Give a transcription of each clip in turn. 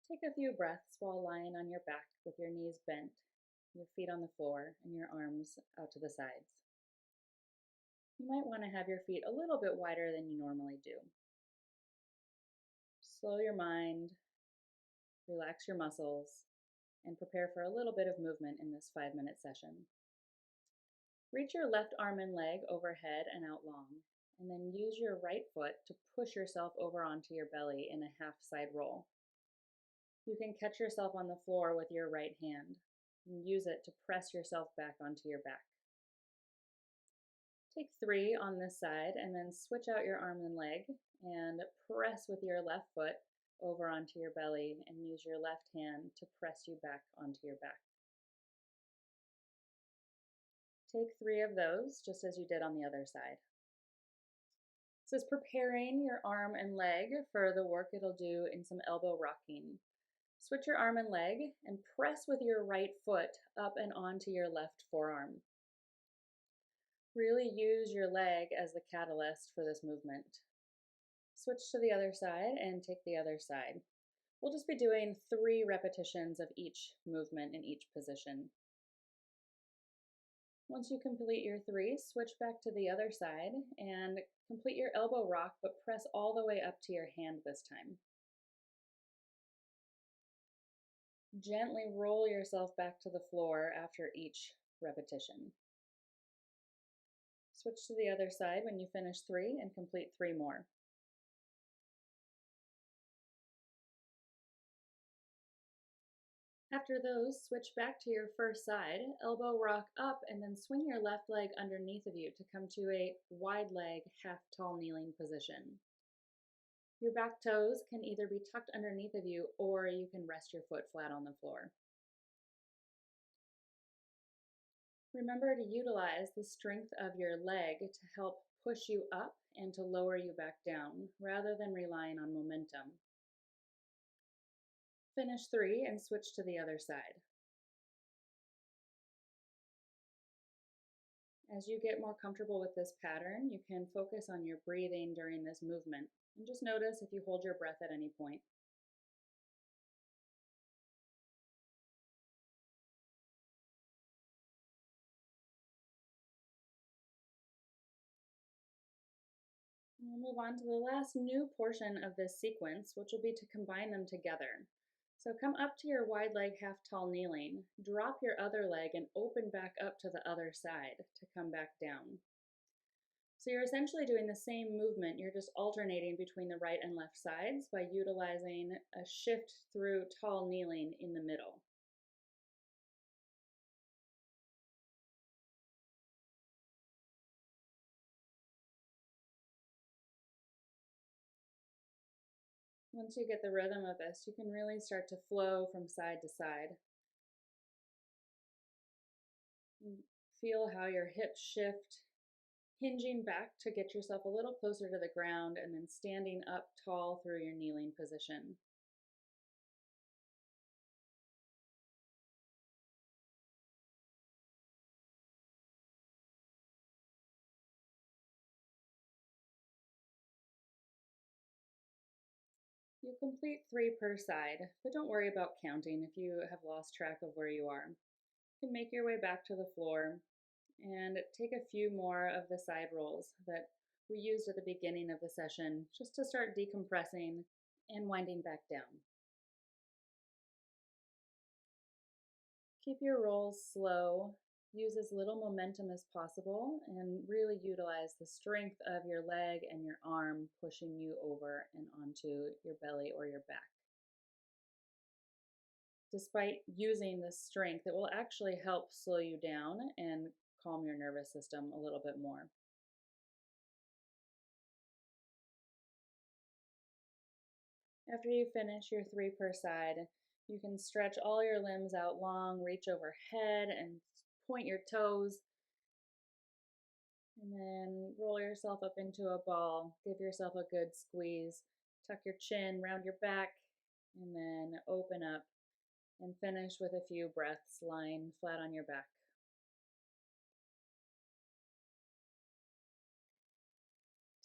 Take a few breaths while lying on your back with your knees bent, your feet on the floor, and your arms out to the sides. You might want to have your feet a little bit wider than you normally do. Slow your mind, relax your muscles, and prepare for a little bit of movement in this 5-minute session. Reach your left arm and leg overhead and out long, and then use your right foot to push yourself over onto your belly in a half side roll. You can catch yourself on the floor with your right hand and use it to press yourself back onto your back. Take 3 on this side and then switch out your arm and leg and press with your left foot over onto your belly and use your left hand to press you back onto your back. Take 3 of those just as you did on the other side. This is preparing your arm and leg for the work it'll do in some elbow rocking. Switch your arm and leg and press with your right foot up and onto your left forearm. Really use your leg as the catalyst for this movement. Switch to the other side and take the other side. We'll just be doing 3 repetitions of each movement in each position. Once you complete your 3, switch back to the other side and complete your elbow rock, but press all the way up to your hand this time. Gently roll yourself back to the floor after each repetition. Switch to the other side when you finish 3 and complete 3 more. After those, switch back to your first side, elbow rock up, and then swing your left leg underneath of you to come to a wide leg, half tall kneeling position. Your back toes can either be tucked underneath of you or you can rest your foot flat on the floor. Remember to utilize the strength of your leg to help push you up and to lower you back down, rather than relying on momentum. Finish 3 and switch to the other side. As you get more comfortable with this pattern, you can focus on your breathing during this movement, and just notice if you hold your breath at any point. We'll move on to the last new portion of this sequence, which will be to combine them together. So come up to your wide leg half tall kneeling, drop your other leg and open back up to the other side to come back down. So you're essentially doing the same movement, you're just alternating between the right and left sides by utilizing a shift through tall kneeling in the middle. Once you get the rhythm of this, you can really start to flow from side to side. Feel how your hips shift, hinging back to get yourself a little closer to the ground and then standing up tall through your kneeling position. You'll complete 3 per side, but don't worry about counting if you have lost track of where you are. You can make your way back to the floor and take a few more of the side rolls that we used at the beginning of the session just to start decompressing and winding back down. Keep your rolls slow, use as little momentum as possible, and really utilize the strength of your leg and your arm pushing you over and onto your belly or your back. Despite using this strength, it will actually help slow you down and calm your nervous system a little bit more. After you finish your 3 per side, you can stretch all your limbs out long, reach overhead and point your toes, and then roll yourself up into a ball. Give yourself a good squeeze. Tuck your chin, round your back, and then open up and finish with a few breaths lying flat on your back.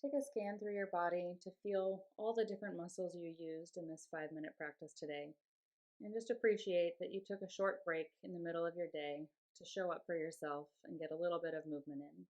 Take a scan through your body to feel all the different muscles you used in this 5-minute practice today. And just appreciate that you took a short break in the middle of your day to show up for yourself and get a little bit of movement in.